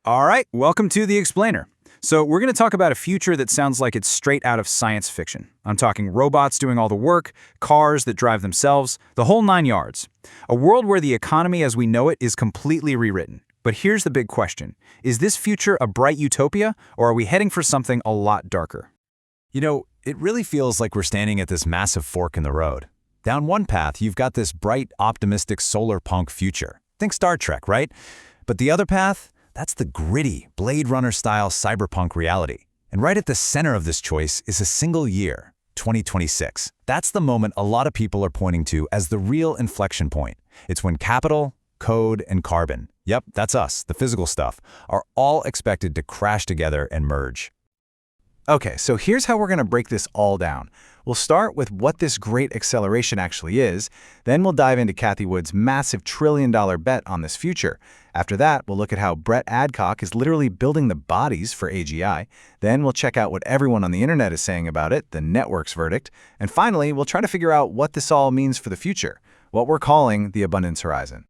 All right, welcome to The Explainer. So we're going to talk about a future that sounds like it's straight out of science fiction. I'm talking robots doing all the work, cars that drive themselves, the whole nine yards. A world where the economy as we know it is completely rewritten. But here's the big question. Is this future a bright utopia, or are we heading for something a lot darker? It really feels like we're standing at this massive fork in the road. Down one path, you've got this bright, optimistic solar punk future. Think Star Trek, right? But the other path? That's the gritty, Blade Runner-style cyberpunk reality. And right at the center of this choice is a single year, 2026. That's the moment a lot of people are pointing to as the real inflection point. It's when capital, code, and carbon, yep, that's us, the physical stuff, are all expected to crash together and merge. Okay, so here's how we're going to break this all down. We'll start with what this great acceleration actually is, then we'll dive into Cathie Wood's massive trillion-dollar bet on this future. After that, we'll look at how Brett Adcock is literally building the bodies for AGI. Then we'll check out what everyone on the internet is saying about it, the network's verdict. And finally, we'll try to figure out what this all means for the future, what we're calling the abundance horizon.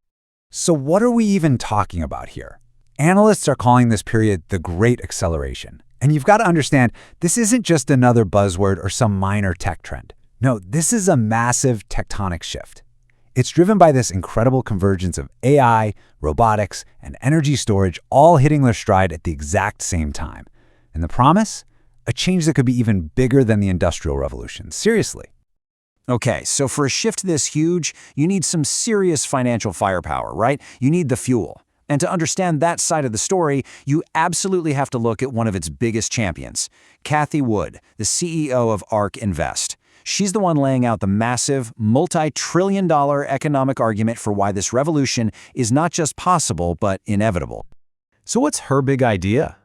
So what are we even talking about here? Analysts are calling this period the Great Acceleration. And you've got to understand, this isn't just another buzzword or some minor tech trend. No, this is a massive tectonic shift. It's driven by this incredible convergence of AI, robotics, and energy storage all hitting their stride at the exact same time. And the promise? A change that could be even bigger than the Industrial Revolution. Seriously. Okay, so for a shift this huge, you need some serious financial firepower, right? You need the fuel. And to understand that side of the story, you absolutely have to look at one of its biggest champions, Cathie Wood, the CEO of ARK Invest. She's the one laying out the massive, multi-trillion-dollar economic argument for why this revolution is not just possible, but inevitable. So what's her big idea?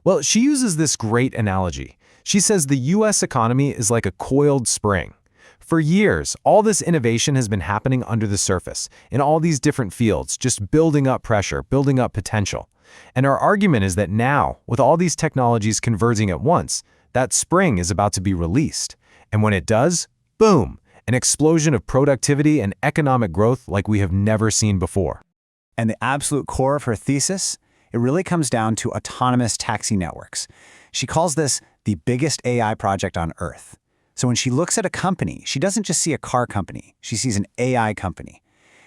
Well, she uses this great analogy. She says the U.S. economy is like a coiled spring. For years, all this innovation has been happening under the surface, in all these different fields, just building up pressure, building up potential. And our argument is that now, with all these technologies converging at once, that spring is about to be released. And when it does, boom, an explosion of productivity and economic growth like we have never seen before. And the absolute core of her thesis? It really comes down to autonomous taxi networks. She calls this the biggest AI project on Earth. So when she looks at a company, she doesn't just see a car company, she sees an AI company.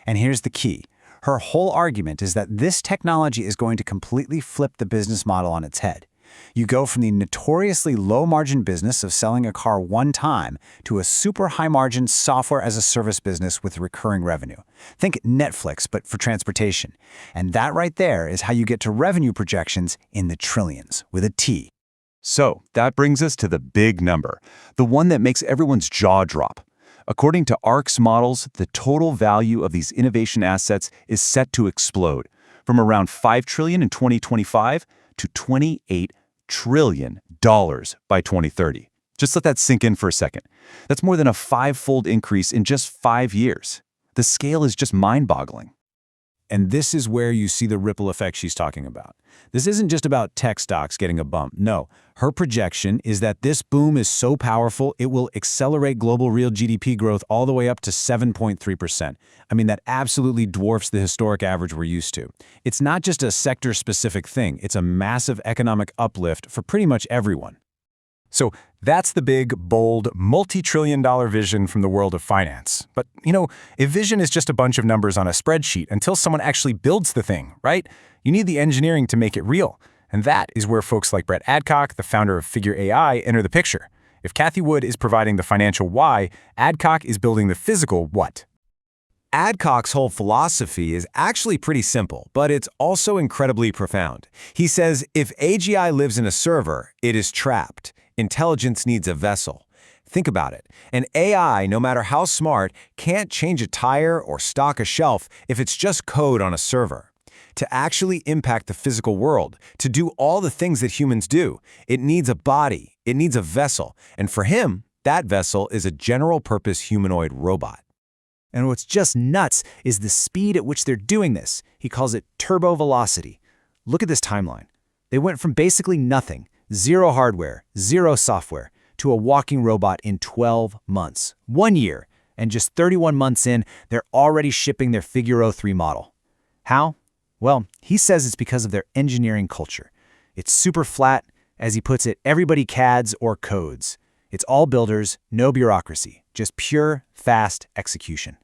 And here's the key. Her whole argument is that this technology is going to completely flip the business model on its head. You go from the notoriously low-margin business of selling a car one time to a super high-margin software-as-a-service business with recurring revenue. Think Netflix, but for transportation. And that right there is how you get to revenue projections in the trillions, with a T. So that brings us to the big number, the one that makes everyone's jaw drop. According to ARK's models, the total value of these innovation assets is set to explode from around $5 trillion in 2025 to $28 trillion by 2030. Just let that sink in for a second. That's more than a five-fold increase in just 5 years. The scale is just mind-boggling. And this is where you see the ripple effect she's talking about. This isn't just about tech stocks getting a bump. No, her projection is that this boom is so powerful it will accelerate global real GDP growth all the way up to 7.3%. I mean, that absolutely dwarfs the historic average we're used to. It's not just a sector-specific thing. It's a massive economic uplift for pretty much everyone. So that's the big, bold, multi-trillion-dollar vision from the world of finance. But, a vision is just a bunch of numbers on a spreadsheet until someone actually builds the thing, right? You need the engineering to make it real. And that is where folks like Brett Adcock, the founder of Figure AI, enter the picture. If Cathie Wood is providing the financial why, Adcock is building the physical what. Adcock's whole philosophy is actually pretty simple, but it's also incredibly profound. He says, if AGI lives in a server, it is trapped. Intelligence needs a vessel. Think about it. An AI, no matter how smart, can't change a tire or stock a shelf if it's just code on a server. To actually impact the physical world, to do all the things that humans do, it needs a body, it needs a vessel. And for him, that vessel is a general-purpose humanoid robot. And what's just nuts is the speed at which they're doing this. He calls it turbo velocity. Look at this timeline. They went from basically nothing, zero hardware, zero software, to a walking robot in 12 months. 1 year, and just 31 months in, they're already shipping their Figure 3 model. How? Well, he says it's because of their engineering culture. It's super flat. As he puts it, everybody CADs or codes. It's all builders, no bureaucracy, just pure, fast execution.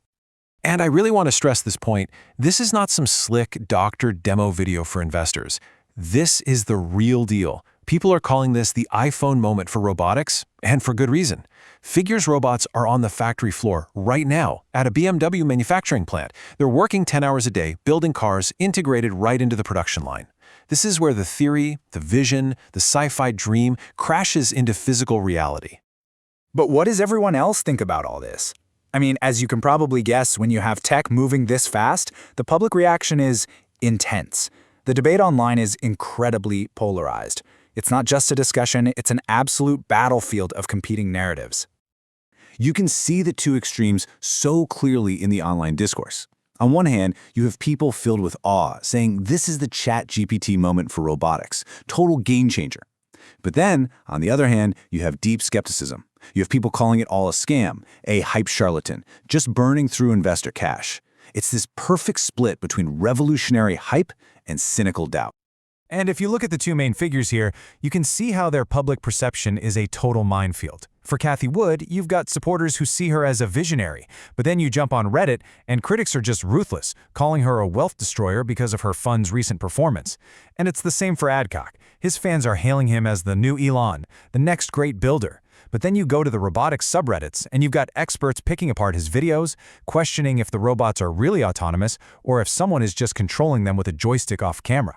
And I really want to stress this point. This is not some slick doctor demo video for investors. This is the real deal. People are calling this the iPhone moment for robotics, and for good reason. Figures robots are on the factory floor right now at a BMW manufacturing plant. They're working 10 hours a day, building cars integrated right into the production line. This is where the theory, the vision, the sci-fi dream crashes into physical reality. But what does everyone else think about all this? I mean, as you can probably guess, when you have tech moving this fast, the public reaction is intense. The debate online is incredibly polarized. It's not just a discussion, it's an absolute battlefield of competing narratives. You can see the two extremes so clearly in the online discourse. On one hand, you have people filled with awe, saying this is the ChatGPT moment for robotics, total game changer. But then, on the other hand, you have deep skepticism. You have people calling it all a scam, a hype charlatan, just burning through investor cash. It's this perfect split between revolutionary hype and cynical doubt. And if you look at the two main figures here, you can see how their public perception is a total minefield. For Cathie Wood, you've got supporters who see her as a visionary, but then you jump on Reddit and critics are just ruthless, calling her a wealth destroyer because of her fund's recent performance. And it's the same for Adcock. His fans are hailing him as the new Elon, the next great builder. But then you go to the robotics subreddits and you've got experts picking apart his videos, questioning if the robots are really autonomous or if someone is just controlling them with a joystick off camera.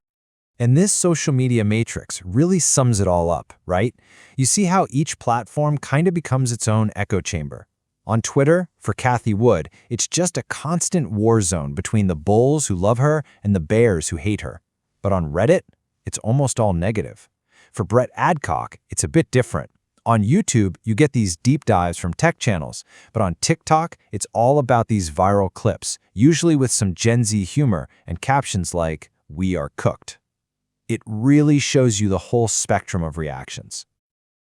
And this social media matrix really sums it all up, right? You see how each platform kind of becomes its own echo chamber. On Twitter, for Cathie Wood, it's just a constant war zone between the bulls who love her and the bears who hate her. But on Reddit, it's almost all negative. For Brett Adcock, it's a bit different. On YouTube, you get these deep dives from tech channels, but on TikTok, it's all about these viral clips, usually with some Gen Z humor and captions like, "We are cooked." It really shows you the whole spectrum of reactions.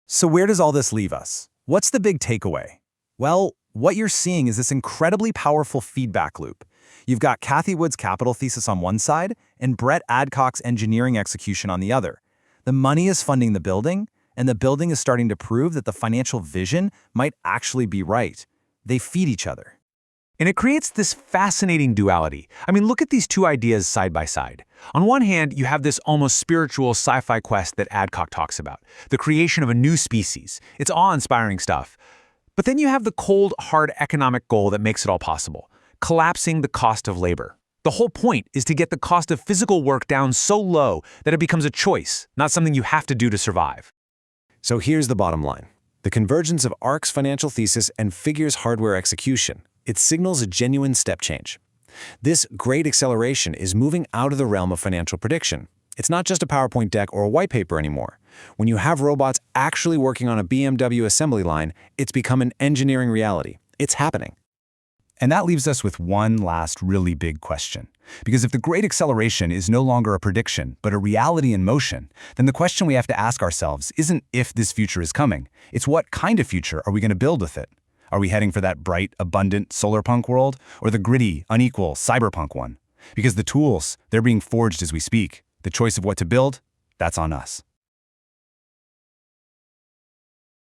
So where does all this leave us? What's the big takeaway? Well, what you're seeing is this incredibly powerful feedback loop. You've got Cathie Wood's capital thesis on one side and Brett Adcock's engineering execution on the other. The money is funding the building, and the building is starting to prove that the financial vision might actually be right. They feed each other. And it creates this fascinating duality. I mean, look at these two ideas side by side. On one hand, you have this almost spiritual sci-fi quest that Adcock talks about, the creation of a new species. It's awe-inspiring stuff. But then you have the cold, hard economic goal that makes it all possible, collapsing the cost of labor. The whole point is to get the cost of physical work down so low that it becomes a choice, not something you have to do to survive. So here's the bottom line. The convergence of ARK's financial thesis and Figure's hardware execution. It signals a genuine step change. This great acceleration is moving out of the realm of financial prediction. It's not just a PowerPoint deck or a white paper anymore. When you have robots actually working on a BMW assembly line, it's become an engineering reality. It's happening. And that leaves us with one last really big question. Because if the great acceleration is no longer a prediction, but a reality in motion, then the question we have to ask ourselves isn't if this future is coming. It's what kind of future are we going to build with it? Are we heading for that bright, abundant solarpunk world, or the gritty, unequal cyberpunk one? Because the tools, they're being forged as we speak. The choice of what to build, that's on us.